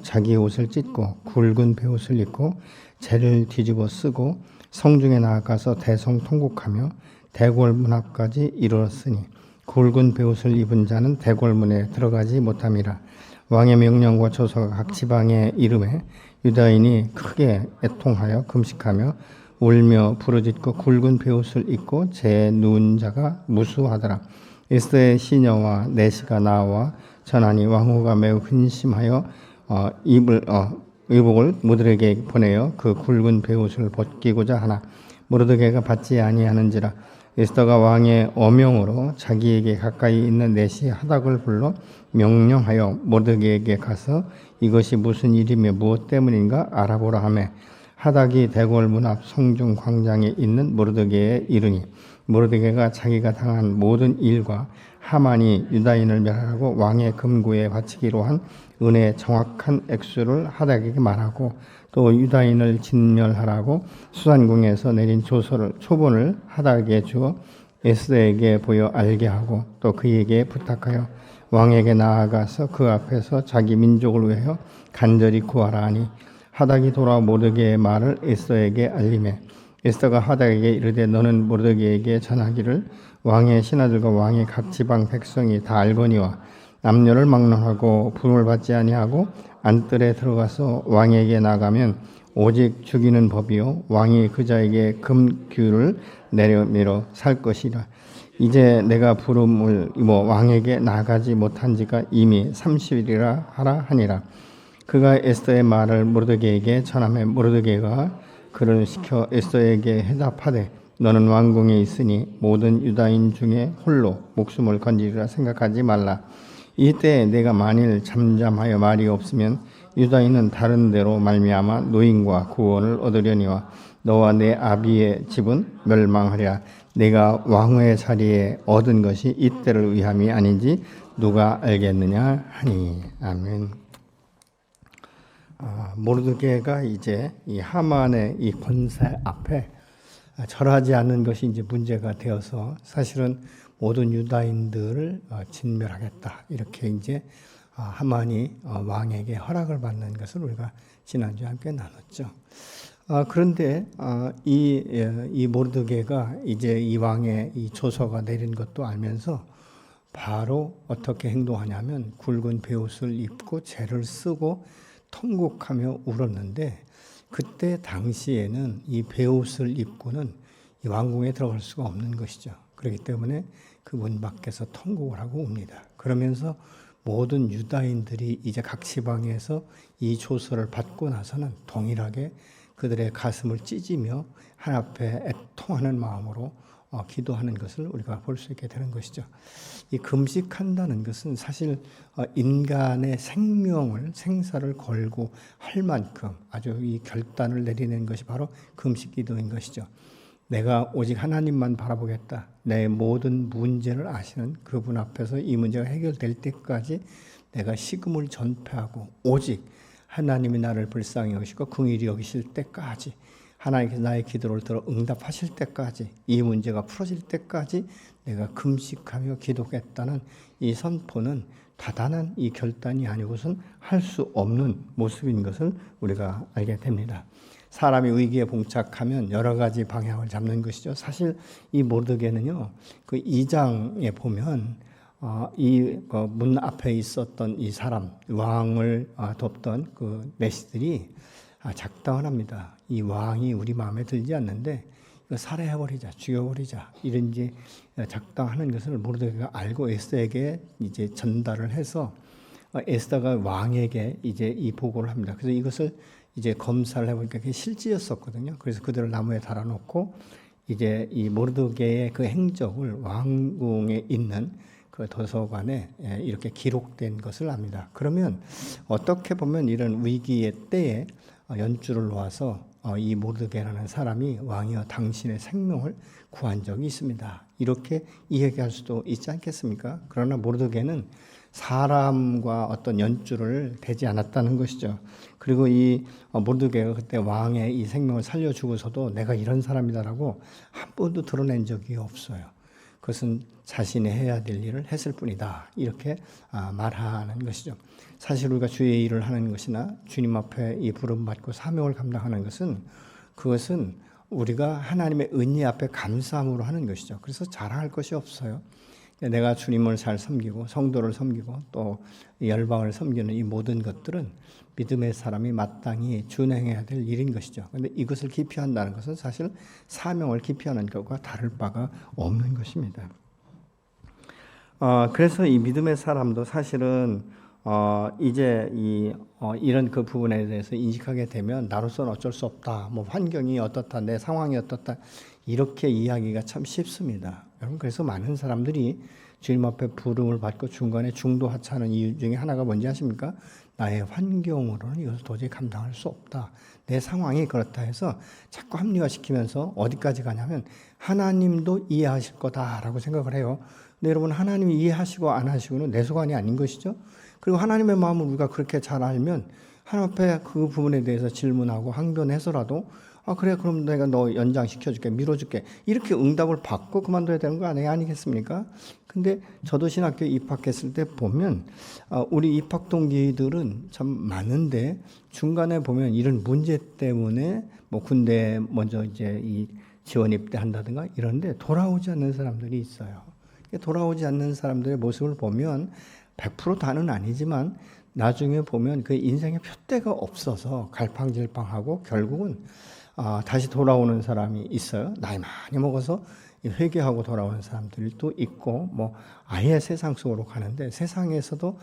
자기 옷을 찢고 굵은 베옷을 입고 재를 뒤집어 쓰고 성중에 나아가서 대성통곡하며 대궐 문 앞까지 이르렀으니 굵은 베옷을 입은 자는 대궐 문에 들어가지 못함이라. 왕의 명령과 조서가 각 지방에 이름에 유다인이 크게 애통하여 금식하며 울며 부르짖고 굵은 베옷을 입고 재 누운 자가 무수하더라. 에스더의 시녀와 내시가 나와 전하니 왕후가 매우 근심하여 의복을 모르드게에게 보내어 그 굵은 베옷을 벗기고자 하나 모르드게가 받지 아니하는지라. 에스더가 왕의 어명으로 자기에게 가까이 있는 내시 하닥을 불러 명령하여 모르드게에게 가서 이것이 무슨 일이며 무엇 때문인가 알아보라 하매 하닥이 대궐 문 앞 성중 광장에 있는 모르드게에 이르니 모르드게가 자기가 당한 모든 일과 하만이 유다인을 멸하라고 왕의 금고에 바치기로 한 은혜의 정확한 액수를 하닥에게 말하고 또 유다인을 진멸하라고 수산궁에서 내린 초본을 하닥에게 주어 에스더에게 보여 알게 하고 또 그에게 부탁하여 왕에게 나아가서 그 앞에서 자기 민족을 위하여 간절히 구하라 하니 하닥이 돌아와 모르드게의 말을 에스더에게 알리매 에스더가 하닥에게 이르되 너는 모르드게에게 전하기를 왕의 신하들과 왕의 각 지방 백성이 다 알거니와 남녀를 막론하고 부름을 받지 아니하고 안뜰에 들어가서 왕에게 나가면 오직 죽이는 법이요 왕이 그자에게 금규를 내려밀어 살 것이라. 이제 내가 부름을 왕에게 나가지 못한 지가 이미 30일이라 하라 하니라. 그가 에스더의 말을 모르드게에게 전하매 모르드게가 그를 시켜 에스더에게 해답하되 너는 왕궁에 있으니 모든 유다인 중에 홀로 목숨을 건지리라 생각하지 말라. 이때 내가 만일 잠잠하여 말이 없으면 유다인은 다른 데로 말미암아 노임과 구원을 얻으려니와 너와 내 아비의 집은 멸망하리라. 내가 왕후의 자리에 얻은 것이 이때를 위함이 아닌지 누가 알겠느냐 하니. 아멘. 모르드게가 이제 이 하만의 이 권세 앞에 절하지 않는 것이 이제 문제가 되어서 사실은 모든 유다인들을 진멸하겠다 이렇게 이제 하만이 왕에게 허락을 받는 것을 우리가 지난주에 함께 나눴죠. 그런데 이 모르드게가 이제 이 왕의 이 조서가 내린 것도 알면서 바로 어떻게 행동하냐면 굵은 베옷을 입고 재를 쓰고 통곡하며 울었는데 그때 당시에는 이 베옷을 입고는 이 왕궁에 들어갈 수가 없는 것이죠. 그렇기 때문에 그 문 밖에서 통곡을 하고 옵니다. 그러면서 모든 유다인들이 이제 각 지방에서 이 조서를 받고 나서는 동일하게 그들의 가슴을 찢으며 하나님 앞에 애통하는 마음으로 기도하는 것을 우리가 볼 수 있게 되는 것이죠. 이 금식한다는 것은 사실 인간의 생사를 걸고 할 만큼 아주 이 결단을 내리는 것이 바로 금식 기도인 것이죠. 내가 오직 하나님만 바라보겠다. 내 모든 문제를 아시는 그분 앞에서 이 문제가 해결될 때까지 내가 식음을 전폐하고 오직 하나님이 나를 불쌍히 여기시고 긍휼히 여기실 때까지 하나님께서 나의 기도를 들어 응답하실 때까지 이 문제가 풀어질 때까지 내가 금식하며 기도하겠다는 이 선포는 다단한 이 결단이 아니고선 할 수 없는 모습인 것을 우리가 알게 됩니다. 사람이 위기에 봉착하면 여러 가지 방향을 잡는 것이죠. 사실 이 모르드게는요, 그 2장에 보면 이 문 앞에 있었던 이 사람, 왕을 돕던 그 내시들이 작당을 이 왕이 우리 마음에 들지 않는데 이거 살해해버리자, 죽여버리자 이런 이제 작당하는 것을 모르드게가 알고 에스더에게 이제 전달을 해서 에스더가 왕에게 이제 이 보고를 합니다. 그래서 이것을 이제 검사를 해보니까 그게 실제였었거든요. 그래서 그들을 나무에 달아놓고 이제 이 모르드게의 그 행적을 왕궁에 있는 그 도서관에 이렇게 기록된 것을 압니다. 그러면 어떻게 보면 이런 위기의 때에 연줄을 놓아서 이 모르드게라는 사람이 왕이여 당신의 생명을 구한 적이 있습니다. 이렇게 이야기할 수도 있지 않겠습니까? 그러나 모르드게는 사람과 어떤 연줄을 대지 않았다는 것이죠. 그리고 이 모르드게가 그때 왕의 이 생명을 살려주고서도 내가 이런 사람이다라고 한 번도 드러낸 적이 없어요. 그것은 자신이 해야 될 일을 했을 뿐이다. 이렇게 말하는 것이죠. 사실 우리가 주의 일을 하는 것이나 주님 앞에 이 부름받고 사명을 감당하는 것은 그것은 우리가 하나님의 은혜 앞에 감사함으로 하는 것이죠. 그래서 자랑할 것이 없어요. 내가 주님을 잘 섬기고 성도를 섬기고 또 열방을 섬기는 이 모든 것들은 믿음의 사람이 마땅히 준행해야 될 일인 것이죠. 그런데 이것을 기피한다는 것은 사실 사명을 기피하는 것과 다를 바가 없는 것입니다. 그래서 이 믿음의 사람도 사실은 이제 이런 그 부분에 대해서 인식하게 되면 나로서는 어쩔 수 없다. 뭐 환경이 어떻다, 내 상황이 어떻다 이렇게 이야기가 참 쉽습니다. 여러분 그래서 많은 사람들이 주님 앞에 부름을 받고 중간에 중도하차하는 이유 중에 하나가 뭔지 아십니까? 나의 환경으로는 이것을 도저히 감당할 수 없다. 내 상황이 그렇다 해서 자꾸 합리화시키면서 어디까지 가냐면 하나님도 이해하실 거다라고 생각을 해요. 근데 여러분 하나님이 이해하시고 안 하시고는 내 소관이 아닌 것이죠. 그리고 하나님의 마음을 우리가 그렇게 잘 알면 하나님 앞에 그 부분에 대해서 질문하고 항변해서라도 그래 그럼 내가 너 연장시켜줄게 밀어줄게 이렇게 응답을 받고 그만둬야 되는 거 아니겠습니까? 근데 저도 신학교에 입학했을 때 보면 우리 입학 동기들은 참 많은데 중간에 보면 이런 문제 때문에 뭐 군대 먼저 이제 이 지원 입대한다든가 이런데 돌아오지 않는 사람들이 있어요. 돌아오지 않는 사람들의 모습을 보면 100% 다는 아니지만 나중에 보면 그 인생의 푯대가 없어서 갈팡질팡하고 결국은 다시 돌아오는 사람이 있어요. 나이 많이 먹어서 회개하고 돌아오는 사람들도 있고 뭐 아예 세상 속으로 가는데 세상에서도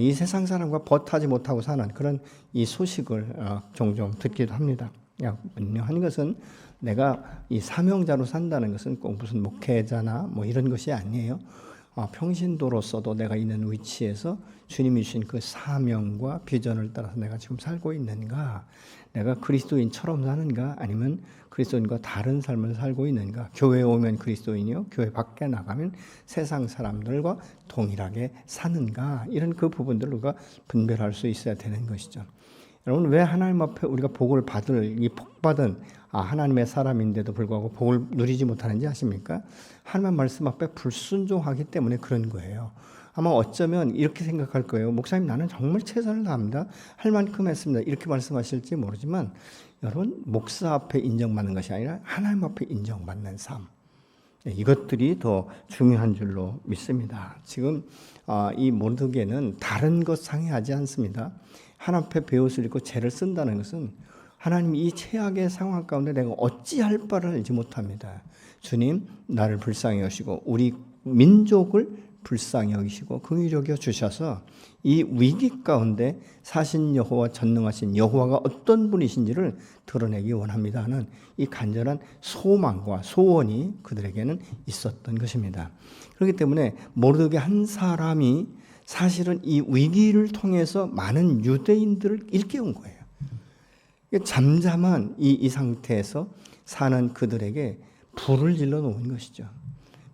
이 세상 사람과 버타지 못하고 사는 그런 이 소식을 종종 듣기도 합니다. 분명한 것은 내가 이 사명자로 산다는 것은 꼭 무슨 목회자나 뭐 이런 것이 아니에요. 평신도로서도 내가 있는 위치에서 주님이 주신 그 사명과 비전을 따라서 내가 지금 살고 있는가? 내가 그리스도인처럼 사는가? 아니면 그리스도인과 다른 삶을 살고 있는가? 교회에 오면 그리스도인이요, 교회 밖에 나가면 세상 사람들과 동일하게 사는가? 이런 그 부분들을 우리가 분별할 수 있어야 되는 것이죠. 여러분 왜 하나님 앞에 우리가 복을 받을 이 복받은 하나님의 사람인데도 불구하고 복을 누리지 못하는지 아십니까? 하나님의 말씀 앞에 불순종하기 때문에 그런 거예요. 아마 어쩌면 이렇게 생각할 거예요. 목사님 나는 정말 최선을 다합니다. 할 만큼 했습니다. 이렇게 말씀하실지 모르지만 여러분 목사 앞에 인정받는 것이 아니라 하나님 앞에 인정받는 삶. 이것들이 더 중요한 줄로 믿습니다. 지금 이 모르드게는 다른 것 상의하지 않습니다. 하나님 앞에 베옷을 입고 죄를 쓴다는 것은 하나님이 이 최악의 상황 가운데 내가 어찌할 바를 알지 못합니다. 주님 나를 불쌍히 여기시고 우리 민족을 불쌍히 여기시고 긍휼히 여겨 주셔서 이 위기 가운데 사신 여호와 전능하신 여호와가 어떤 분이신지를 드러내기 원합니다 하는 이 간절한 소망과 소원이 그들에게는 있었던 것입니다. 그렇기 때문에 모르드게 한 사람이 사실은 이 위기를 통해서 많은 유대인들을 일깨운 거예요. 잠잠한 이 상태에서 사는 그들에게 불을 질러 놓은 것이죠.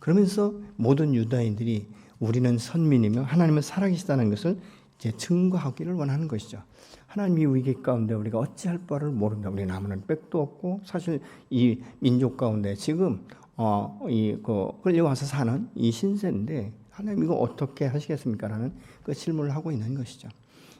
그러면서 모든 유다인들이 우리는 선민이며 하나님은 살아계시다는 것을 이제 증거하기를 원하는 것이죠. 하나님이 위기 가운데 우리가 어찌할 바를 모른다. 우리 아무런 백도 없고 사실 이 민족 가운데 지금 끌려와서 사는 이 신세인데 하나님 이거 어떻게 하시겠습니까라는 그 질문을 하고 있는 것이죠.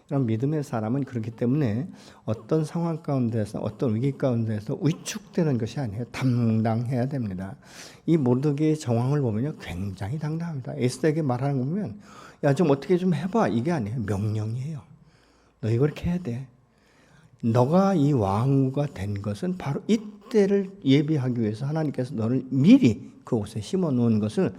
그럼 믿음의 사람은 그렇기 때문에 어떤 상황 가운데서 어떤 위기 가운데서 위축되는 것이 아니에요. 당당해야 됩니다. 이 모르드게의 정황을 보면요 굉장히 당당합니다. 에스더에게 말하는 거 보면 야 좀 어떻게 좀 해봐 이게 아니에요. 명령이에요. 너 이걸 이렇게 해야 돼. 너가 이 왕후가 된 것은 바로 이때를 예비하기 위해서 하나님께서 너를 미리 그곳에 심어 놓은 것을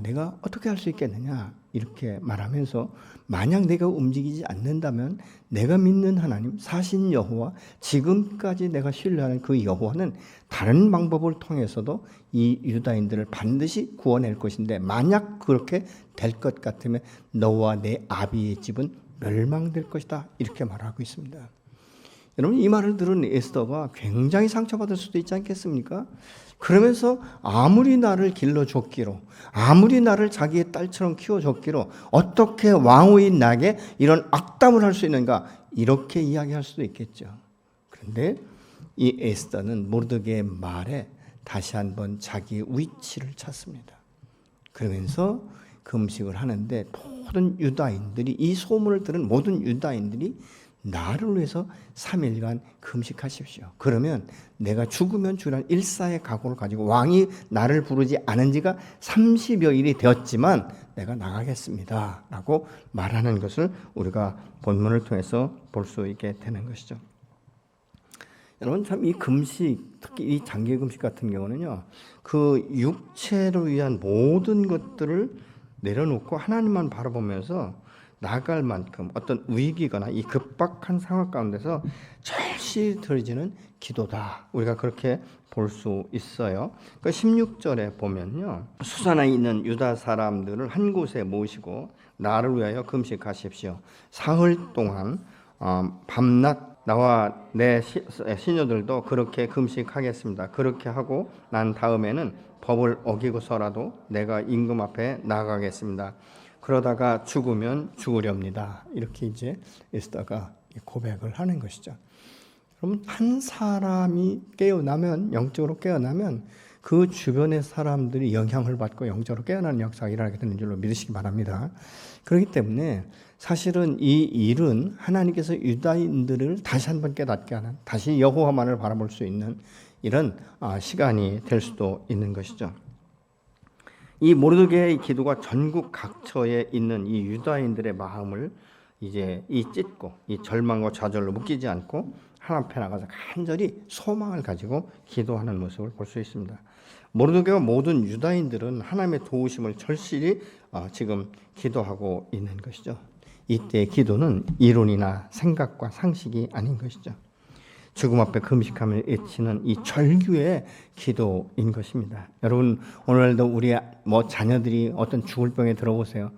내가 어떻게 할 수 있겠느냐 이렇게 말하면서 만약 내가 움직이지 않는다면 내가 믿는 하나님 사신 여호와 지금까지 내가 신뢰하는 그 여호와는 다른 방법을 통해서도 이 유다인들을 반드시 구원할 것인데 만약 그렇게 될 것 같으면 너와 내 아비의 집은 멸망될 것이다 이렇게 말하고 있습니다. 여러분 이 말을 들은 에스더가 굉장히 상처받을 수도 있지 않겠습니까? 그러면서 아무리 나를 길러줬기로 아무리 나를 자기의 딸처럼 키워줬기로 어떻게 왕후인 나에게 이런 악담을 할 수 있는가 이렇게 이야기할 수도 있겠죠. 그런데 이 에스더는 모르드게의 말에 다시 한번 자기의 위치를 찾습니다. 그러면서 금식을 하는데 모든 유다인들이, 이 소문을 들은 모든 유다인들이 나를 위해서 3일간 금식하십시오. 그러면 내가 죽으면 죽으라는 일사의 각오를 가지고, 왕이 나를 부르지 않은 지가 30여 일이 되었지만 내가 나가겠습니다 라고 말하는 것을 우리가 본문을 통해서 볼 수 있게 되는 것이죠. 여러분, 참 이 금식, 특히 이 장기 금식 같은 경우는요, 그 육체를 위한 모든 것들을 내려놓고 하나님만 바라보면서 나갈 만큼 어떤 위기거나 이 급박한 상황 가운데서 절실히 드려지는 기도다. 우리가 그렇게 볼 수 있어요. 그 16절에 보면요, 수산에 있는 유다 사람들을 한 곳에 모시고 나를 위하여 금식하십시오. 사흘 동안 밤낮 나와 내 시녀들도 그렇게 금식하겠습니다. 그렇게 하고 난 다음에는 법을 어기고서라도 내가 임금 앞에 나가겠습니다. 그러다가 죽으면 죽으렵니다. 이렇게 이제 에스더가 고백을 하는 것이죠. 그럼 한 사람이 깨어나면, 영적으로 깨어나면 그 주변의 사람들이 영향을 받고 영적으로 깨어나는 역사가 일어나게 되는 줄로 믿으시기 바랍니다. 그렇기 때문에 사실은 이 일은 하나님께서 유다인들을 다시 한번 깨닫게 하는, 다시 여호와만을 바라볼 수 있는 이런 시간이 될 수도 있는 것이죠. 이 모르드게의 기도가 전국 각처에 있는 이 유다인들의 마음을 이제 이 찢고 이 절망과 좌절로 묶이지 않고 하나님 앞에 나가서 간절히 소망을 가지고 기도하는 모습을 볼 수 있습니다. 모르드게와 모든 유다인들은 하나님의 도우심을 절실히 지금 기도하고 있는 것이죠. 이때의 기도는 이론이나 생각과 상식이 아닌 것이죠. 죽음 앞에 금식함을 외치는 이 절규의 기도인 것입니다. 여러분, 오늘도 우리 자녀들이 어떤 죽을 병에 들어보세요.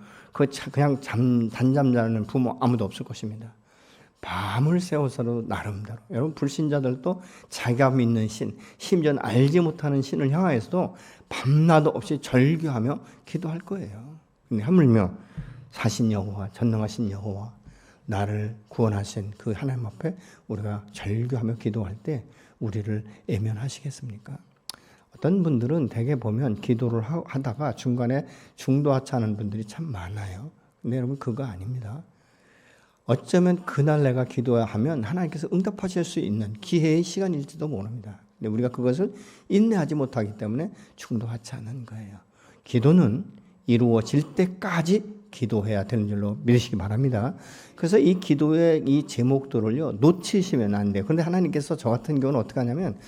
그냥 단잠 자는 부모 아무도 없을 것입니다. 밤을 새워서도 나름대로, 여러분 불신자들도 자기가 믿는 신, 심지어 알지 못하는 신을 향하여서도 밤낮 없이 절규하며 기도할 거예요. 근데 하물며 사신 여호와, 전능하신 여호와, 나를 구원하신 그 하나님 앞에 우리가 절규하며 기도할 때 우리를 애면하시겠습니까? 어떤 분들은 대개 보면 기도를 하다가 중간에 중도하차하는 분들이 참 많아요. 근데 여러분, 그거 아닙니다. 어쩌면 그날 내가 기도하면 하나님께서 응답하실 수 있는 기회의 시간일지도 모릅니다. 근데 우리가 그것을 인내하지 못하기 때문에 중도하차하는 거예요. 기도는 이루어질 때까지 기도해야 되는 줄로 믿으시기 바랍니다. 그래서 이 기도의 이 제목들을요, 놓치시면 안 돼요. 그런데 하나님께서 저 같은 경우는 어떻게 하냐면,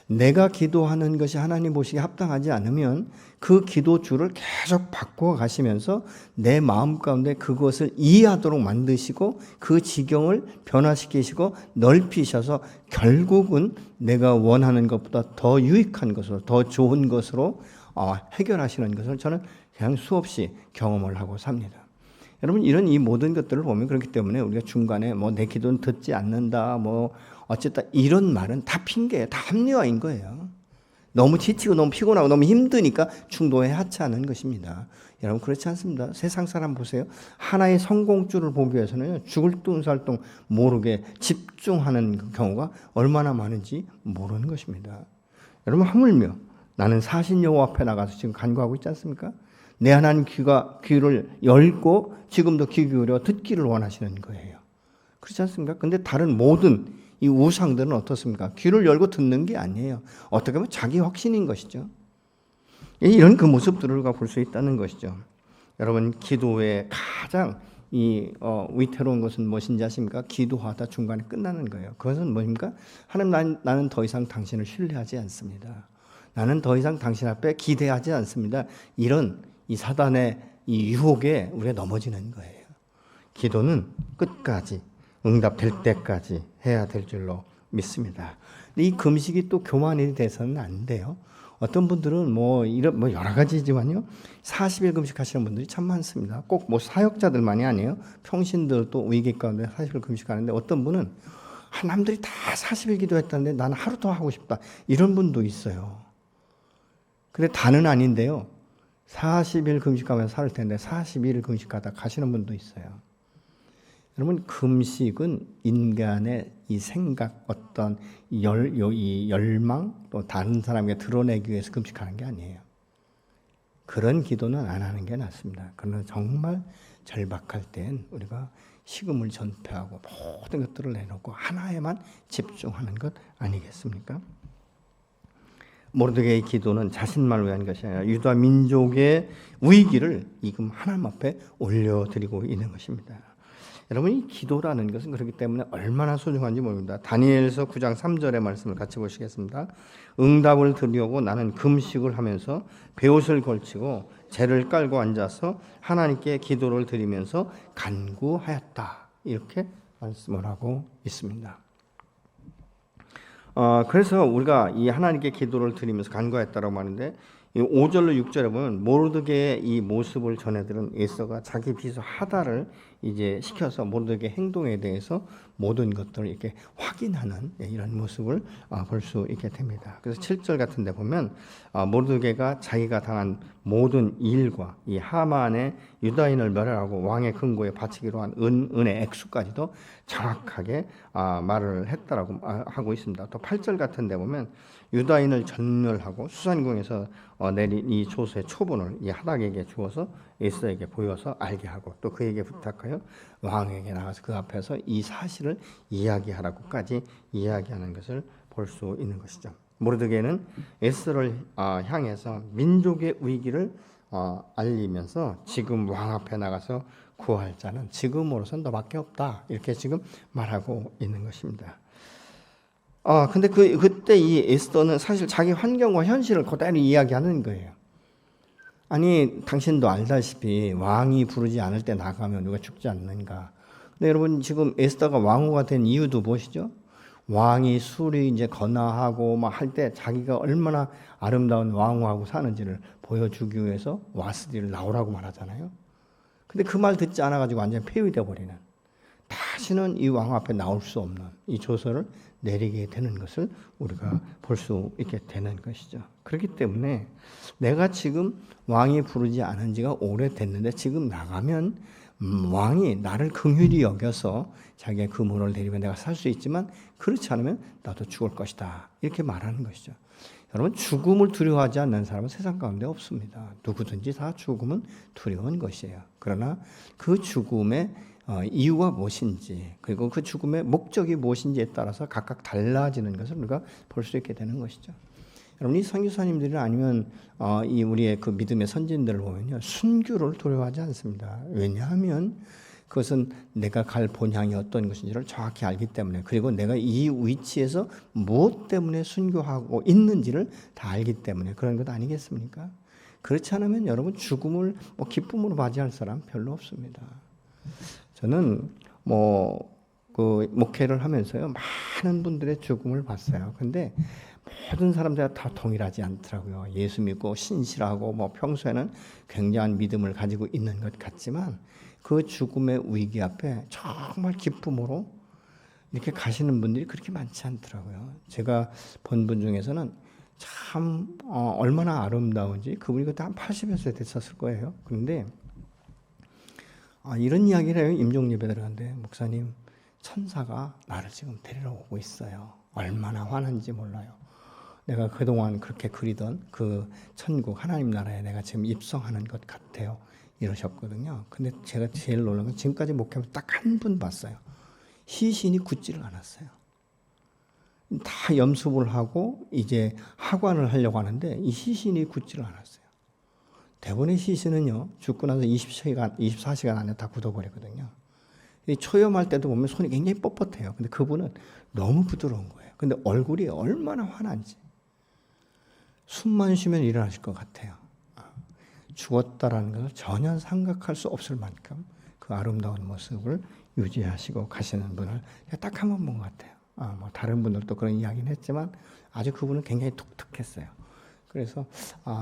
내가 기도하는 것이 하나님 보시기에 합당하지 않으면 그 기도줄을 계속 바꿔 가시면서 내 마음 가운데 그것을 이해하도록 만드시고 그 지경을 변화시키시고 넓히셔서 결국은 내가 원하는 것보다 더 유익한 것으로, 더 좋은 것으로 해결하시는 것을 저는 그냥 수없이 경험을 하고 삽니다. 여러분, 이런 이 모든 것들을 보면 그렇기 때문에 우리가 중간에 내 기도는 듣지 않는다, 어쨌든 이런 말은 다 핑계예요. 다 합리화인 거예요. 너무 지치고 너무 피곤하고 너무 힘드니까 중도에 하차하는 것입니다. 여러분, 그렇지 않습니다. 세상 사람 보세요. 하나의 성공줄을 보기 위해서는 죽을 뚱살뚱 모르게 집중하는 경우가 얼마나 많은지 모르는 것입니다. 여러분, 하물며 나는 사신 여호와 앞에 나가서 지금 간구하고 있지 않습니까? 내 하나님 귀를 열고 지금도 귀 기울여 듣기를 원하시는 거예요. 그렇지 않습니까? 근데 다른 모든 이 우상들은 어떻습니까? 귀를 열고 듣는 게 아니에요. 어떻게 보면 자기 확신인 것이죠. 이런 그 모습들을 우리가 볼 수 있다는 것이죠. 여러분, 기도의 가장 위태로운 것은 무엇인지 아십니까? 기도하다 중간에 끝나는 거예요. 그것은 뭐입니까? 하나님, 나는 더 이상 당신을 신뢰하지 않습니다. 나는 더 이상 당신 앞에 기대하지 않습니다. 이런 이 사단의 이 유혹에 우리가 넘어지는 거예요. 기도는 끝까지 응답될 때까지 해야 될 줄로 믿습니다. 이 금식이 또 교만이 돼서는 안 돼요. 어떤 분들은 여러 가지지만요, 40일 금식하시는 분들이 참 많습니다. 꼭 사역자들만이 아니에요. 평신들도 위기 가운데 40일 금식하는데, 어떤 분은 남들이 다 40일 기도했다는데 나는 하루 더 하고 싶다, 이런 분도 있어요. 근데 다는 아닌데요, 40일 금식하면서 살 텐데 41일 금식하다 가시는 분도 있어요. 여러분, 금식은 인간의 이 생각, 어떤 열망, 또 다른 사람에게 드러내기 위해서 금식하는 게 아니에요. 그런 기도는 안 하는 게 낫습니다. 그러나 정말 절박할 땐 우리가 식음을 전폐하고 모든 것들을 내놓고 하나에만 집중하는 것 아니겠습니까? 모르드게의 기도는 자신만을 위한 것이 아니라 유다 민족의 위기를 지금 하나님 앞에 올려드리고 있는 것입니다. 여러분, 이 기도라는 것은 그렇기 때문에 얼마나 소중한지 모릅니다. 다니엘서 9장 3절의 말씀을 같이 보시겠습니다. 응답을 드리려고 나는 금식을 하면서 베옷을 걸치고 재를 깔고 앉아서 하나님께 기도를 드리면서 간구하였다. 이렇게 말씀을 하고 있습니다. 그래서 우리가 이 하나님께 기도를 드리면서 간구했다라고 하는데, 이 5절로 6절에 보면 모르드게의 이 모습을 전해들은 에스더가 자기 비서 하달을 이제 시켜서 모르드게의 행동에 대해서 모든 것들을 이렇게 확인하는 이런 모습을 볼 수 있게 됩니다. 그래서 7절 같은 데 보면 모르드게가 자기가 당한 모든 일과 이 하만의 유다인을 멸하고 왕의 금고에 바치기로 한 은의 액수까지도 정확하게 말을 했다라고 하고 있습니다. 또 8절 같은 데 보면 유다인을 전멸하고 수산궁에서 내린 이 조서의 초본을 이 하닥에게 주어서 에스더에게 보여서 알게 하고 또 그에게 부탁하여 왕에게 나가서 그 앞에서 이 사실을 이야기하라고까지 이야기하는 것을 볼 수 있는 것이죠. 모르드게는 에스더를 향해서 민족의 위기를 알리면서 지금 왕 앞에 나가서 구할 자는 지금으로선 너밖에 없다. 이렇게 지금 말하고 있는 것입니다. 근데 그때 이 에스더는 사실 자기 환경과 현실을 그대로 이야기하는 거예요. 아니, 당신도 알다시피 왕이 부르지 않을 때 나가면 누가 죽지 않는가. 근데 여러분, 지금 에스더가 왕후가 된 이유도 무엇이죠? 왕이 술이 이제 건화하고 막 할 때 자기가 얼마나 아름다운 왕후하고 사는지를 보여주기 위해서 와스디를 나오라고 말하잖아요. 근데 그 말 듣지 않아가지고 완전 폐위되어 버리는, 다시는 이 왕 앞에 나올 수 없는 이 조서를 내리게 되는 것을 우리가 볼 수 있게 되는 것이죠. 그렇기 때문에 내가 지금 왕이 부르지 않은 지가 오래됐는데 지금 나가면 왕이 나를 긍휼히 여겨서 자기의 그 문을 내리면 내가 살 수 있지만 그렇지 않으면 나도 죽을 것이다. 이렇게 말하는 것이죠. 여러분, 죽음을 두려워하지 않는 사람은 세상 가운데 없습니다. 누구든지 다 죽음은 두려운 것이에요. 그러나 그 죽음의 이유가 무엇인지, 그리고 그 죽음의 목적이 무엇인지에 따라서 각각 달라지는 것을 우리가 볼 수 있게 되는 것이죠. 여러분, 이 선교사님들이나 아니면 이 우리의 그 믿음의 선진들을 보면요, 순교를 두려워하지 않습니다. 왜냐하면 그것은 내가 갈 본향이 어떤 것인지를 정확히 알기 때문에, 그리고 내가 이 위치에서 무엇 때문에 순교하고 있는지를 다 알기 때문에 그런 것 아니겠습니까? 그렇지 않으면 여러분, 죽음을 기쁨으로 맞이할 사람 별로 없습니다. 저는 그 목회를 하면서요, 많은 분들의 죽음을 봤어요. 근데 모든 사람들이 다 동일하지 않더라고요. 예수 믿고 신실하고 평소에는 굉장한 믿음을 가지고 있는 것 같지만 그 죽음의 위기 앞에 정말 기쁨으로 이렇게 가시는 분들이 그렇게 많지 않더라고요. 제가 본 분 중에서는 참 얼마나 아름다운지, 그분이 그때 한 80여 세 됐었을 거예요. 그런데 이런 이야기를 해요. 임종 예배 들어갔는데, 목사님, 천사가 나를 지금 데리러 오고 있어요. 얼마나 화난지 몰라요. 내가 그동안 그렇게 그리던 그 천국 하나님 나라에 내가 지금 입성하는 것 같아요. 이러셨거든요. 근데 제가 제일 놀란 건 지금까지 목회하면서 딱 한 분 봤어요. 시신이 굳지를 않았어요. 다 염습을 하고 이제 하관을 하려고 하는데 이 시신이 굳지를 않았어요. 대부분의 시신은요, 죽고 나서 24시간 안에 다 굳어버리거든요. 초염할 때도 보면 손이 굉장히 뻣뻣해요. 근데 그분은 너무 부드러운 거예요. 근데 얼굴이 얼마나 환한지. 숨만 쉬면 일어나실 것 같아요. 죽었다라는 것을 전혀 생각할 수 없을 만큼 그 아름다운 모습을 유지하시고 가시는 분을 딱 한 번 본 것 같아요. 다른 분들도 그런 이야기는 했지만 아주 그분은 굉장히 독특했어요. 그래서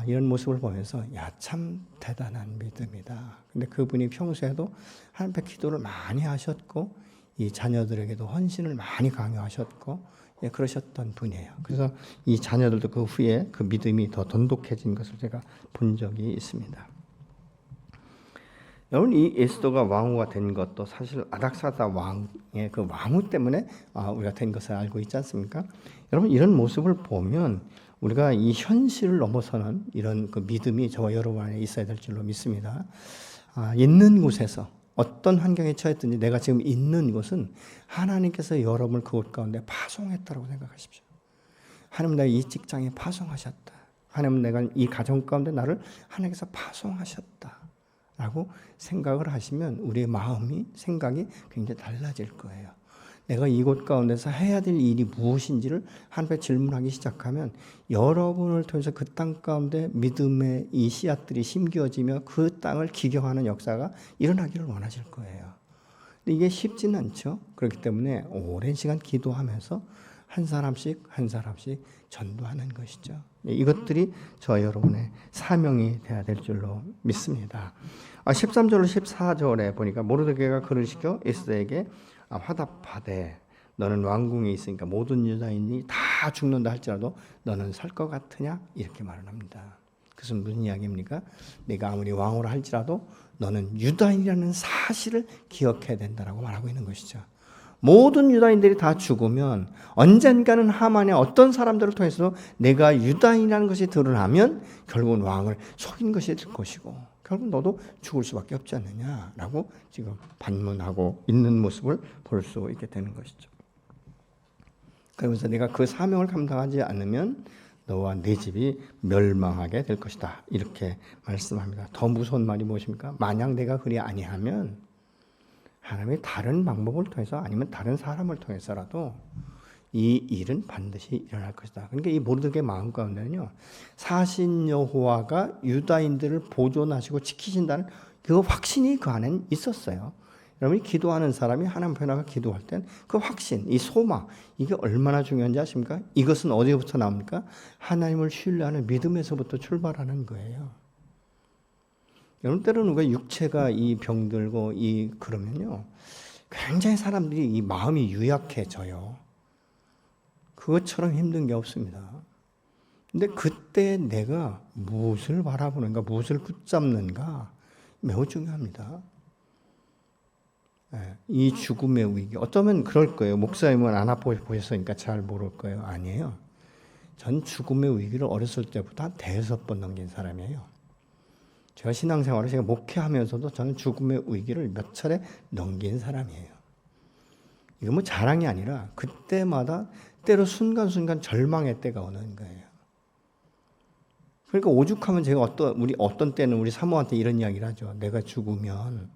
이런 모습을 보면서 참 대단한 믿음이다. 근데 그분이 평소에도 하나님 앞에 기도를 많이 하셨고 이 자녀들에게도 헌신을 많이 강요하셨고 그러셨던 분이에요. 그래서 이 자녀들도 그 후에 그 믿음이 더 돈독해진 것을 제가 본 적이 있습니다. 여러분, 이 에스더가 왕후가 된 것도 사실 아닥사다 왕의 그 왕후 때문에 우리가 된 것을 알고 있지 않습니까? 여러분, 이런 모습을 보면 우리가 이 현실을 넘어서는 이런 그 믿음이 저와 여러분 안에 있어야 될 줄로 믿습니다. 있는 곳에서 어떤 환경에 처했든지 내가 지금 있는 곳은 하나님께서 여러분을 그곳 가운데 파송했다고 생각하십시오. 하나님, 내가 이 직장에 파송하셨다. 하나님, 내가 이 가정 가운데 나를 하나님께서 파송하셨다 라고 생각을 하시면 우리의 마음이, 생각이 굉장히 달라질 거예요. 내가 이곳 가운데서 해야 될 일이 무엇인지를 하나님께 질문하기 시작하면 여러분을 통해서 그 땅 가운데 믿음의 이 씨앗들이 심겨지며 그 땅을 기경하는 역사가 일어나기를 원하실 거예요. 근데 이게 쉽지는 않죠. 그렇기 때문에 오랜 시간 기도하면서 한 사람씩 전도하는 것이죠. 이것들이 저와 여러분의 사명이 되어야 될 줄로 믿습니다. 13절로 14절에 보니까 모르드게가 글을 시켜 에스더에게 화답하되 너는 왕궁에 있으니까 모든 유다인이 다 죽는다 할지라도 너는 살 것 같으냐? 이렇게 말을 합니다. 그것은 무슨 이야기입니까? 내가 아무리 왕후라 할지라도 너는 유다인이라는 사실을 기억해야 된다라고 말하고 있는 것이죠. 모든 유다인들이 다 죽으면 언젠가는 하만의 어떤 사람들을 통해서 내가 유다인이라는 것이 드러나면 결국은 왕을 속인 것이 될 것이고 결국 너도 죽을 수밖에 없지 않느냐라고 지금 반문하고 있는 모습을 볼 수 있게 되는 것이죠. 그러면서 내가 그 사명을 감당하지 않으면 너와 네 집이 멸망하게 될 것이다. 이렇게 말씀합니다. 더 무서운 말이 무엇입니까? 만약 내가 그리 아니하면 하나님의 다른 방법을 통해서 아니면 다른 사람을 통해서라도 이 일은 반드시 일어날 것이다. 그러니까 이 모르드게 마음 가운데는요, 사신 여호와가 유다인들을 보존하시고 지키신다는 그 확신이 그 안에는 있었어요. 여러분이 기도하는 사람이 하나님 앞에 나가 기도할 땐 그 확신, 이 소망, 이게 얼마나 중요한지 아십니까? 이것은 어디부터 나옵니까? 하나님을 신뢰하는 믿음에서부터 출발하는 거예요. 여러분, 때로는 우리가 육체가 이 병들고 그러면요, 굉장히 사람들이 이 마음이 유약해져요. 그것처럼 힘든 게 없습니다. 근데 그때 내가 무엇을 바라보는가, 무엇을 붙잡는가 매우 중요합니다. 이 죽음의 위기, 어쩌면 그럴 거예요. 목사님은 안 아파보셨으니까 잘 모를 거예요. 아니에요. 전 죽음의 위기를 어렸을 때부터 한 5번 넘긴 사람이에요. 제가 신앙생활을 제가 목회하면서도 저는 죽음의 위기를 몇 차례 넘긴 사람이에요. 이거 뭐 자랑이 아니라 그때마다 때로 순간순간 절망의 때가 오는 거예요. 그러니까 오죽하면 제가 어떤 때는 우리 사모한테 이런 이야기를 하죠. 내가 죽으면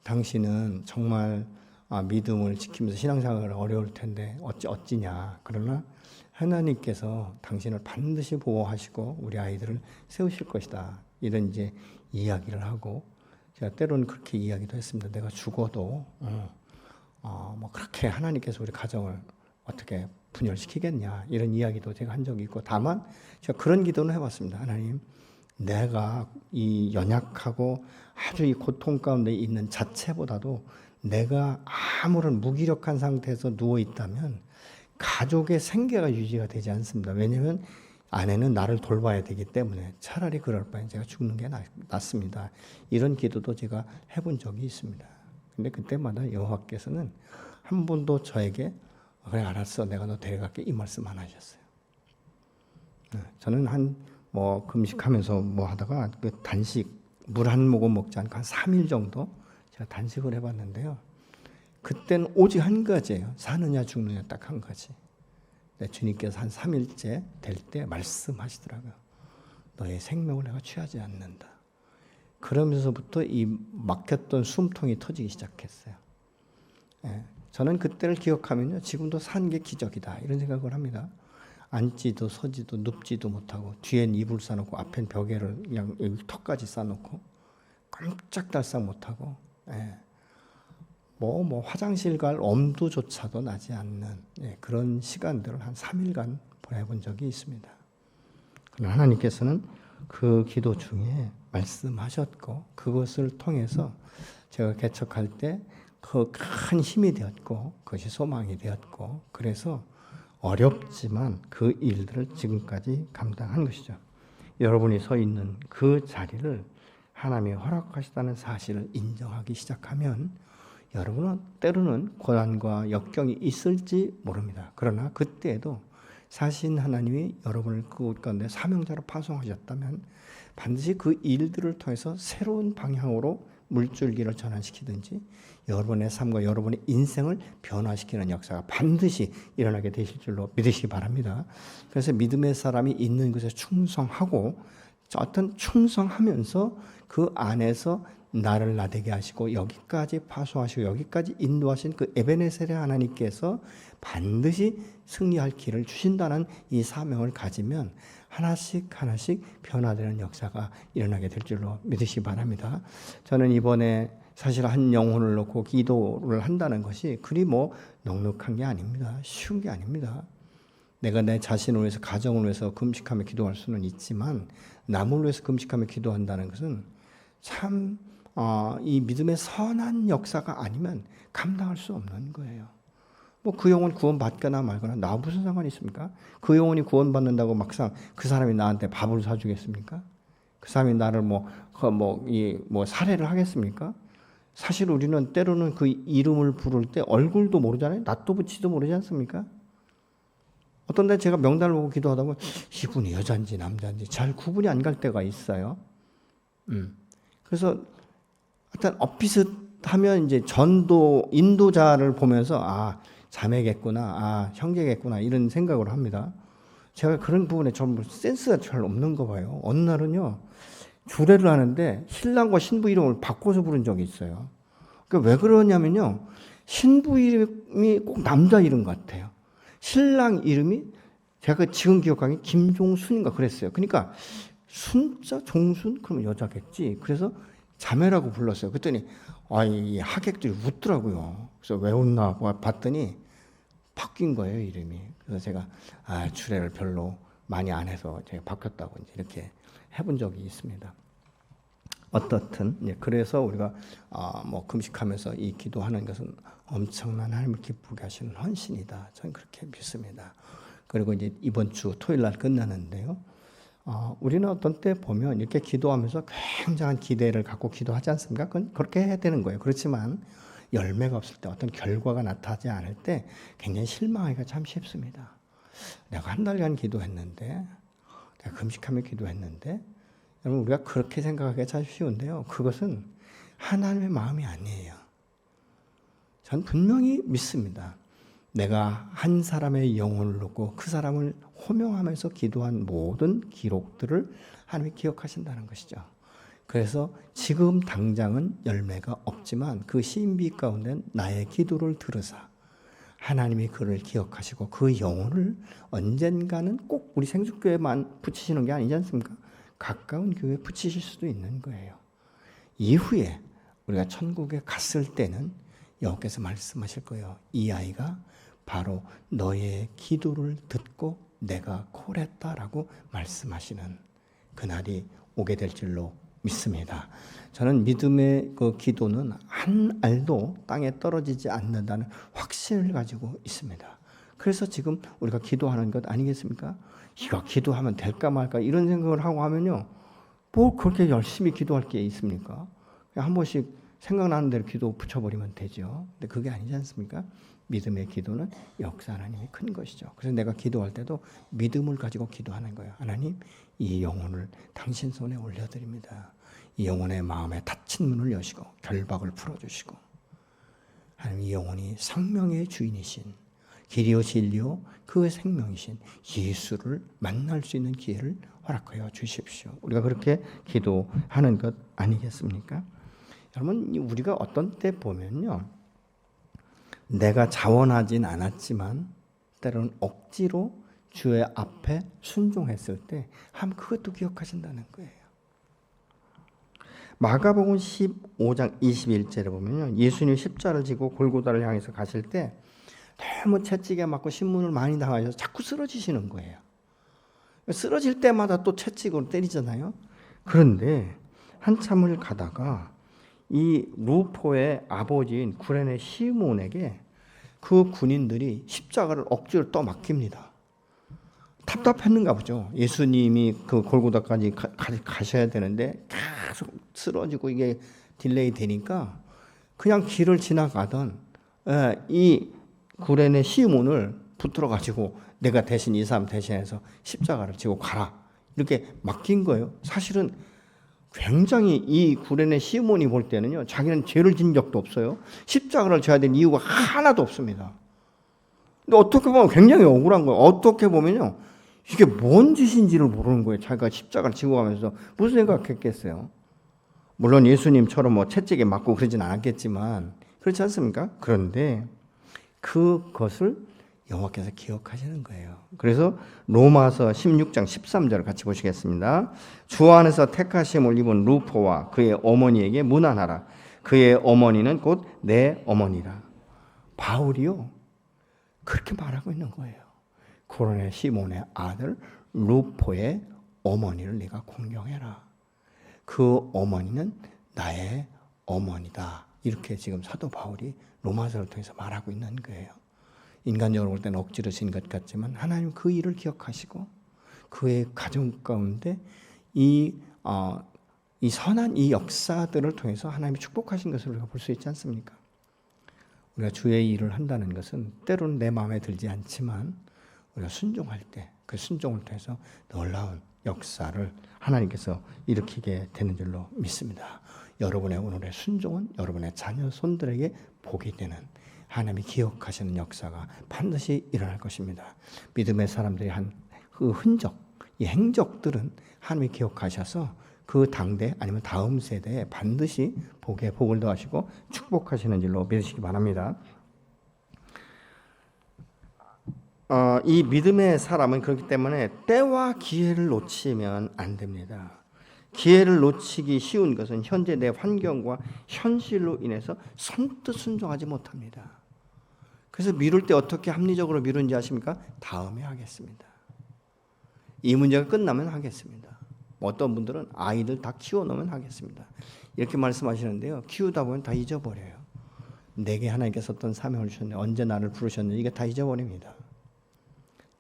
당신은 정말 믿음을 지키면서 신앙생활을 어려울 텐데 어찌냐. 그러나 하나님께서 당신을 반드시 보호하시고 우리 아이들을 세우실 것이다. 이런 이제 이야기를 하고 제가 때로는 그렇게 이야기도 했습니다. 내가 죽어도 뭐 그렇게 하나님께서 우리 가정을 어떻게 분열시키겠냐 이런 이야기도 제가 한 적이 있고 다만 제가 그런 기도는 해봤습니다. 하나님, 내가 이 연약하고 아주 이 고통 가운데 있는 자체보다도 내가 아무런 무기력한 상태에서 누워 있다면 가족의 생계가 유지가 되지 않습니다. 왜냐하면 아내는 나를 돌봐야 되기 때문에 차라리 그럴 바엔 제가 죽는 게 낫습니다. 이런 기도도 제가 해본 적이 있습니다. 근데 그때마다 여호와께서는 한 번도 저에게 그래 알았어 내가 너 데려갈게 이 말씀 안 하셨어요. 저는 금식하면서 하다가 그 단식 물 한 모금 먹지 않고 한 3일 정도 제가 단식을 해봤는데요. 그때는 오직 한 가지예요. 사느냐 죽느냐 딱 한 가지. 주님께서 한 3일째 될 때 말씀하시더라고요. 너의 생명을 내가 취하지 않는다. 그러면서부터 이 막혔던 숨통이 터지기 시작했어요. 저는 그때를 기억하면요. 지금도 산 게 기적이다. 이런 생각을 합니다. 앉지도 서지도 눕지도 못하고 뒤엔 이불 싸놓고 앞엔 벽에를 그냥 여기 턱까지 싸놓고 깜짝달싹 못하고 화장실 갈 엄두조차도 나지 않는 그런 시간들을 한 3일간 보내본 적이 있습니다. 그러나 하나님께서는 그 기도 중에 말씀하셨고 그것을 통해서 제가 개척할 때 그 큰 힘이 되었고 그것이 소망이 되었고 그래서 어렵지만 그 일들을 지금까지 감당한 것이죠. 여러분이 서 있는 그 자리를 하나님이 허락하시다는 사실을 인정하기 시작하면 여러분은 때로는 고난과 역경이 있을지 모릅니다. 그러나 그때에도 사신 하나님이 여러분을 그곳 가운데 사명자로 파송하셨다면 반드시 그 일들을 통해서 새로운 방향으로 물줄기를 전환시키든지 여러분의 삶과 여러분의 인생을 변화시키는 역사가 반드시 일어나게 되실 줄로 믿으시기 바랍니다. 그래서 믿음의 사람이 있는 곳에 충성하고 어떤 충성하면서 그 안에서 나를 나되게 하시고 여기까지 파송하시고 여기까지 인도하신 그 에베네셀의 하나님께서 반드시 승리할 길을 주신다는 이 사명을 가지면 하나씩 변화되는 역사가 일어나게 될 줄로 믿으시기 바랍니다. 저는 이번에 사실 한 영혼을 놓고 기도를 한다는 것이 그리 넉넉한 게 아닙니다. 쉬운 게 아닙니다. 내가 내 자신을 위해서 가정을 위해서 금식하며 기도할 수는 있지만 남을 위해서 금식하며 기도한다는 것은 참 이 믿음의 선한 역사가 아니면 감당할 수 없는 거예요. 그 영혼 구원받거나 말거나 나 무슨 상관이 있습니까? 그 영혼이 구원받는다고 막상 그 사람이 나한테 밥을 사주겠습니까? 그 사람이 나를 살해를 하겠습니까? 사실 우리는 때로는 그 이름을 부를 때 얼굴도 모르잖아요. 낯도 붙이도 모르지 않습니까? 어떤 데 제가 명단을 보고 기도하다 보면 이분이 여자인지 남자인지 잘 구분이 안 갈 때가 있어요. 그래서 일단 엇비슷하면 이제 인도자를 보면서 자매겠구나, 형제겠구나 이런 생각을 합니다. 제가 그런 부분에 전부 센스가 잘 없는 거 봐요. 어느 날은요 주례를 하는데 신랑과 신부 이름을 바꿔서 부른 적이 있어요. 왜 그러냐면요 신부 이름이 꼭 남자 이름 같아요. 신랑 이름이 제가 지금 기억하기에 김종순인가 그랬어요. 그러니까 순자 종순 그러면 여자겠지. 그래서 자매라고 불렀어요. 그랬더니 이 하객들이 웃더라고요. 그래서 왜 웃나 봤더니 바뀐 거예요 이름이. 그래서 제가 주례를 별로 많이 안 해서 제가 바뀌었다고 이렇게 해본 적이 있습니다. 어떻든 그래서 우리가 금식하면서 이 기도하는 것은 엄청난 하나님을 기쁘게 하시는 헌신이다. 저는 그렇게 믿습니다. 그리고 이제 이번 주 토요일 날 끝나는데요. 우리는 어떤 때 보면 이렇게 기도하면서 굉장한 기대를 갖고 기도하지 않습니까? 그렇게 해야 되는 거예요. 그렇지만 열매가 없을 때 어떤 결과가 나타나지 않을 때 굉장히 실망하기가 참 쉽습니다. 내가 한 달간 기도했는데 내가 금식하며 기도했는데 여러분 우리가 그렇게 생각하기가 참 쉬운데요. 그것은 하나님의 마음이 아니에요. 전 분명히 믿습니다. 내가 한 사람의 영혼을 놓고 그 사람을 호명하면서 기도한 모든 기록들을 하나님이 기억하신다는 것이죠. 그래서 지금 당장은 열매가 없지만 그 신비 가운데 나의 기도를 들으사 하나님이 그를 기억하시고 그 영혼을 언젠가는 꼭 우리 생수교회만 붙이시는 게 아니지 않습니까? 가까운 교회에 붙이실 수도 있는 거예요. 이후에 우리가 천국에 갔을 때는 여호와께서 말씀하실 거예요. 이 아이가 바로 너의 기도를 듣고 내가 콜했다라고 말씀하시는 그날이 오게 될 줄로 믿습니다. 저는 믿음의 그 기도는 한 알도 땅에 떨어지지 않는다는 확신을 가지고 있습니다. 그래서 지금 우리가 기도하는 것 아니겠습니까? 이거 기도하면 될까 말까 이런 생각을 하고 하면요. 뭐 그렇게 열심히 기도할 게 있습니까? 그냥 한 번씩 생각나는 대로 기도 붙여버리면 되죠. 근데 그게 아니지 않습니까? 믿음의 기도는 역사 하나님이 큰 것이죠. 그래서 내가 기도할 때도 믿음을 가지고 기도하는 거예요. 하나님, 이 영혼을 당신 손에 올려드립니다. 이 영혼의 마음에 닫힌 문을 여시고 결박을 풀어주시고 하나님 이 영혼이 생명의 주인이신 길이요 진리요 그 생명이신 예수를 만날 수 있는 기회를 허락하여 주십시오. 우리가 그렇게 기도하는 것 아니겠습니까? 여러분 우리가 어떤 때 보면요. 내가 자원하진 않았지만 때로는 억지로 주의 앞에 순종했을 때 하면 그것도 기억하신다는 거예요. 마가복음 15장 21절에 보면요. 예수님이 십자를 지고 골고다를 향해서 가실 때 너무 채찍에 맞고 신문을 많이 당하셔서 자꾸 쓰러지시는 거예요. 쓰러질 때마다 또 채찍으로 때리잖아요. 그런데 한참을 가다가 이 루포의 아버지인 구레네 시몬에게 그 군인들이 십자가를 억지로 떠맡깁니다. 답답했는가 보죠. 예수님이 그 골고다까지 가셔야 되는데 계속 쓰러지고 이게 딜레이 되니까 그냥 길을 지나가던 이 구레네 시몬을 붙들어 가지고 내가 대신 이 사람 대신해서 십자가를 지고 가라 이렇게 맡긴 거예요. 사실은 굉장히 이 구레네 시몬이 볼 때는요, 자기는 죄를 진 적도 없어요. 십자가를 져야 될 이유가 하나도 없습니다. 근데 어떻게 보면 굉장히 억울한 거예요. 어떻게 보면요, 이게 뭔 짓인지를 모르는 거예요. 자기가 십자가를 지고 가면서 무슨 생각했겠어요? 물론 예수님처럼 뭐 채찍에 맞고 그러진 않았겠지만 그렇지 않습니까? 그런데 그것을 여호와께서 기억하시는 거예요. 그래서 로마서 16장 13절을 같이 보시겠습니다. 주 안에서 택하심을 입은 루포와 그의 어머니에게 문안하라. 그의 어머니는 곧 내 어머니라. 바울이요, 그렇게 말하고 있는 거예요. 구레네 시몬의 아들 루포의 어머니를 네가 공경해라. 그 어머니는 나의 어머니다. 이렇게 지금 사도 바울이 로마서를 통해서 말하고 있는 거예요. 인간적으로 볼 때는 억지로 진 것 같지만 하나님 그 일을 기억하시고 그의 가정 가운데 이 선한 이 역사들을 통해서 하나님이 축복하신 것을 우리가 볼 수 있지 않습니까? 우리가 주의 일을 한다는 것은 때로는 내 마음에 들지 않지만 우리가 순종할 때 그 순종을 통해서 놀라운 역사를 하나님께서 일으키게 되는 줄로 믿습니다. 여러분의 오늘의 순종은 여러분의 자녀 손들에게 복이 되는 하나님이 기억하시는 역사가 반드시 일어날 것입니다. 믿음의 사람들이 한 그 흔적, 이 행적들은 하나님이 기억하셔서 그 당대 아니면 다음 세대에 반드시 복을 더하시고 축복하시는 줄로 믿으시기 바랍니다. 이 믿음의 사람은 그렇기 때문에 때와 기회를 놓치면 안 됩니다. 기회를 놓치기 쉬운 것은 현재 내 환경과 현실로 인해서 선뜻 순종하지 못합니다. 그래서 미룰 때 어떻게 합리적으로 미루는지 아십니까? 다음에 하겠습니다. 이 문제가 끝나면 하겠습니다. 어떤 분들은 아이들 다 키워놓으면 하겠습니다. 이렇게 말씀하시는데요, 키우다 보면 다 잊어버려요. 내게 하나님께서 어떤 사명을 주셨는데 언제 나를 부르셨는지 이게 다 잊어버립니다.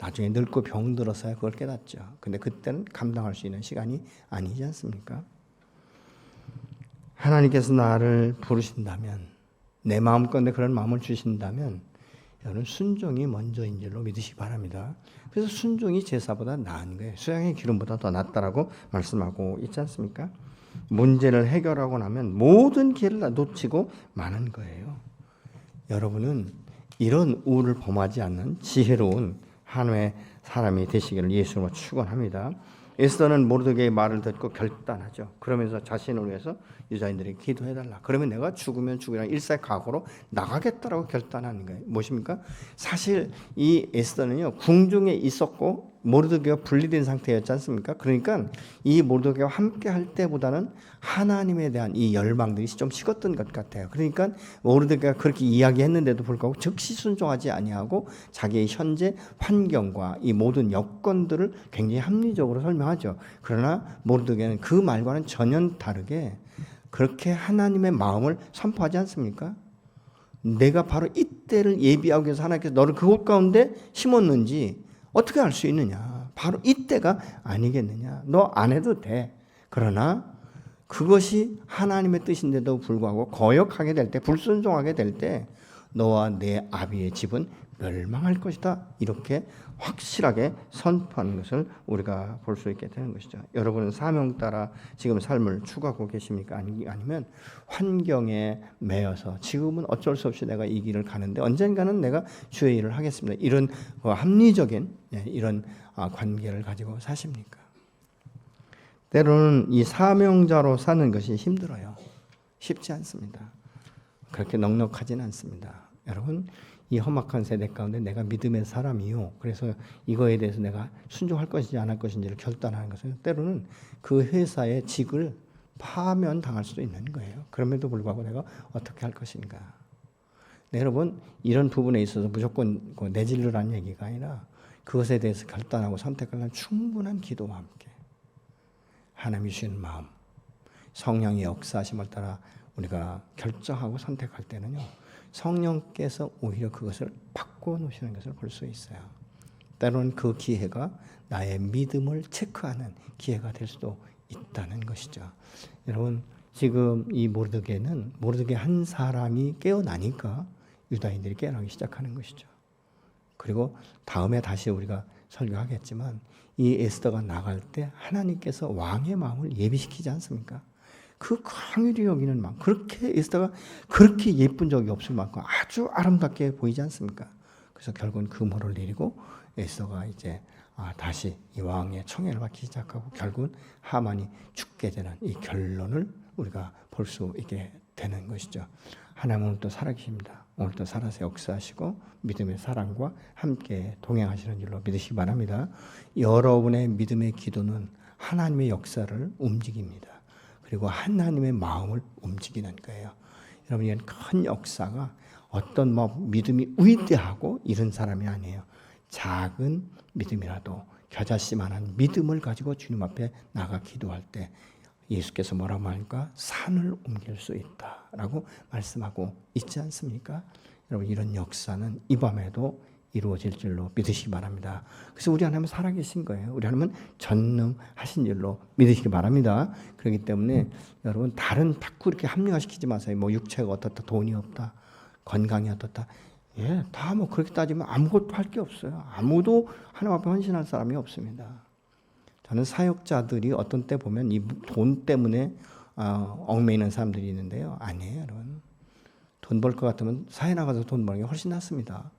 나중에 늙고 병들어서야 그걸 깨닫죠. 근데 그때는 감당할 수 있는 시간이 아니지 않습니까? 하나님께서 나를 부르신다면, 내 마음껏 그런 마음을 주신다면 여러분 순종이 먼저인 줄로 믿으시기 바랍니다. 그래서 순종이 제사보다 나은 거예요. 수양의 기름보다 더 낫다라고 말씀하고 있지 않습니까? 문제를 해결하고 나면 모든 기회를 다 놓치고 마는 거예요. 여러분은 이런 우를 범하지 않는 지혜로운 하나님의 사람이 되시기를 예수님으로 축원합니다. 에스더는 모르드게의 말을 듣고 결단하죠. 그러면서 자신을 위해서 유다인들에게 기도해달라. 그러면 내가 죽으면 죽으라 일사각오로 나가겠다라고 결단하는 거예요. 무엇입니까? 사실 이 에스더는요, 궁중에 있었고 모르드게와 분리된 상태였지 않습니까? 그러니까 이 모르드게와 함께 할 때보다는 하나님에 대한 이 열망들이 좀 식었던 것 같아요. 그러니까 모르드게가 그렇게 이야기했는데도 불구하고 즉시 순종하지 아니하고 자기의 현재 환경과 이 모든 여건들을 굉장히 합리적으로 설명하죠. 그러나 모르드게는 그 말과는 전혀 다르게 그렇게 하나님의 마음을 선포하지 않습니까? 내가 바로 이때를 예비하기 위해서 하나님께서 너를 그곳 가운데 심었는지 어떻게 알 수 있느냐? 바로 이때가 아니겠느냐? 너 안 해도 돼. 그러나 그것이 하나님의 뜻인데도 불구하고 거역하게 될 때, 불순종하게 될 때 너와 내 아비의 집은 멸망할 것이다. 이렇게 확실하게 선포하는 것을 우리가 볼 수 있게 되는 것이죠. 여러분은 사명 따라 지금 삶을 추구하고 계십니까? 아니면 환경에 매여서 지금은 어쩔 수 없이 내가 이 길을 가는데 언젠가는 내가 주의 일을 하겠습니다. 이런 합리적인 이런 관계를 가지고 사십니까? 때로는 이 사명자로 사는 것이 힘들어요. 쉽지 않습니다. 그렇게 넉넉하지는 않습니다. 여러분, 이 험악한 세대 가운데 내가 믿음의 사람이요, 그래서 이거에 대해서 내가 순종할 것인지 안 할 것인지를 결단하는 것은 때로는 그 회사의 직을 파면당할 수도 있는 거예요. 그럼에도 불구하고 내가 어떻게 할 것인가. 네, 여러분, 이런 부분에 있어서 무조건 내질르라는 얘기가 아니라 그것에 대해서 결단하고 선택하려는 충분한 기도와 함께 하나님이 주신 마음, 성령의 역사하심을 따라 우리가 결정하고 선택할 때는요, 성령께서 오히려 그것을 바꿔놓으시는 것을 볼 수 있어요. 때로는 그 기회가 나의 믿음을 체크하는 기회가 될 수도 있다는 것이죠. 여러분, 지금 이 모르드게 한 사람이 깨어나니까 유다인들이 깨어나기 시작하는 것이죠. 그리고 다음에 다시 우리가 설교하겠지만 이 에스더가 나갈 때 하나님께서 왕의 마음을 예비시키지 않습니까? 그 긍휼히 여기는 마음, 그렇게 에스더가 그렇게 예쁜 적이 없을 만큼 아주 아름답게 보이지 않습니까? 그래서 결국은 금호를 내리고 에스더가 이제 다시 이 왕의 청애를 받기 시작하고 결국은 하만이 죽게 되는 이 결론을 우리가 볼 수 있게 되는 것이죠. 하나님은 오늘도 살아계십니다. 오늘도 살아서 역사하시고 믿음의 사랑과 함께 동행하시는 줄로 믿으시기 바랍니다. 여러분의 믿음의 기도는 하나님의 역사를 움직입니다. 그리고 하나님의 마음을 움직이는 거예요. 여러분, 이건 큰 역사가 어떤 믿음이 위대하고 이런 사람이 아니에요. 작은 믿음이라도 겨자씨만한 믿음을 가지고 주님 앞에 나가 기도할 때 예수께서 뭐라고 하니까 산을 옮길 수 있다라고 말씀하고 있지 않습니까? 여러분, 이런 역사는 이 밤에도 이루어질 줄로 믿으시기 바랍니다. 그래서 우리 하나님은 살아계신 거예요. 우리 하나님은 전능하신 줄로 믿으시기 바랍니다. 그렇기 때문에 여러분, 다른 자꾸 이렇게 합리화시키지 마세요. 뭐 육체가 어떻다, 돈이 없다, 건강이 어떻다. 예, 다 뭐 그렇게 따지면 아무것도 할 게 없어요. 아무도 하나님 앞에 헌신할 사람이 없습니다. 저는 사역자들이 어떤 때 보면 이 돈 때문에 얽매이는 사람들이 있는데요. 아니에요, 여러분. 돈 벌 것 같으면 사회 나가서 돈 버는 게 훨씬 낫습니다.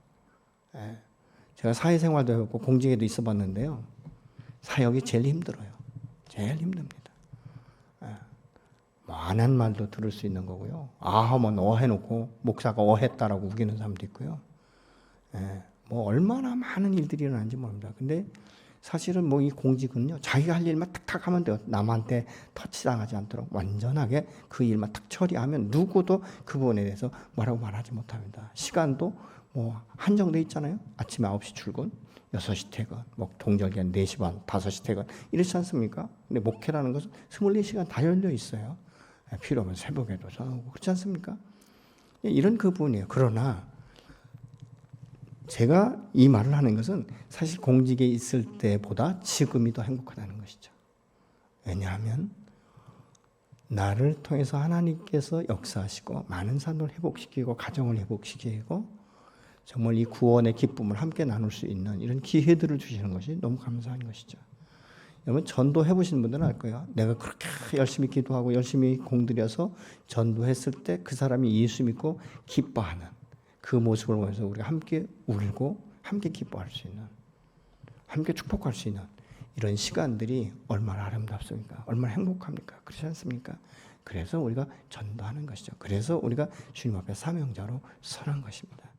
예. 제가 사회생활도 해봤고 공직에도 있어봤는데요. 사역이 제일 힘들어요. 제일 힘듭니다. 예. 뭐 안 한 말도 들을 수 있는 거고요. 하면 해놓고 목사가 했다라고 우기는 사람도 있고요. 예. 뭐 얼마나 많은 일들이 일어나는지 모릅니다. 근데 사실은 뭐 이 공직은요, 자기가 할 일만 탁탁 하면 돼요. 남한테 터치당하지 않도록 완전하게 그 일만 탁 처리하면 누구도 그 부분에 대해서 뭐라고 말하지 못합니다. 시간도 뭐 한정돼 있잖아요. 아침에 9시 출근, 6시 퇴근, 뭐 동절기한 4시 반, 5시 퇴근 이렇지 않습니까? 근데 목회라는 것은 24시간 다 열려 있어요. 필요하면 새벽에도 전하고 그렇지 않습니까? 이런 그 부분이에요. 그러나 제가 이 말을 하는 것은 사실 공직에 있을 때보다 지금이 더 행복하다는 것이죠. 왜냐하면 나를 통해서 하나님께서 역사하시고 많은 사람을 회복시키고 가정을 회복시키고 정말 이 구원의 기쁨을 함께 나눌 수 있는 이런 기회들을 주시는 것이 너무 감사한 것이죠. 여러분, 전도해 보신 분들은 알 거예요. 내가 그렇게 열심히 기도하고 열심히 공들여서 전도했을 때 그 사람이 예수 믿고 기뻐하는 그 모습을 보면서 우리가 함께 울고 함께 기뻐할 수 있는, 함께 축복할 수 있는 이런 시간들이 얼마나 아름답습니까? 얼마나 행복합니까? 그렇지 않습니까? 그래서 우리가 전도하는 것이죠. 그래서 우리가 주님 앞에 사명자로 서는 것입니다.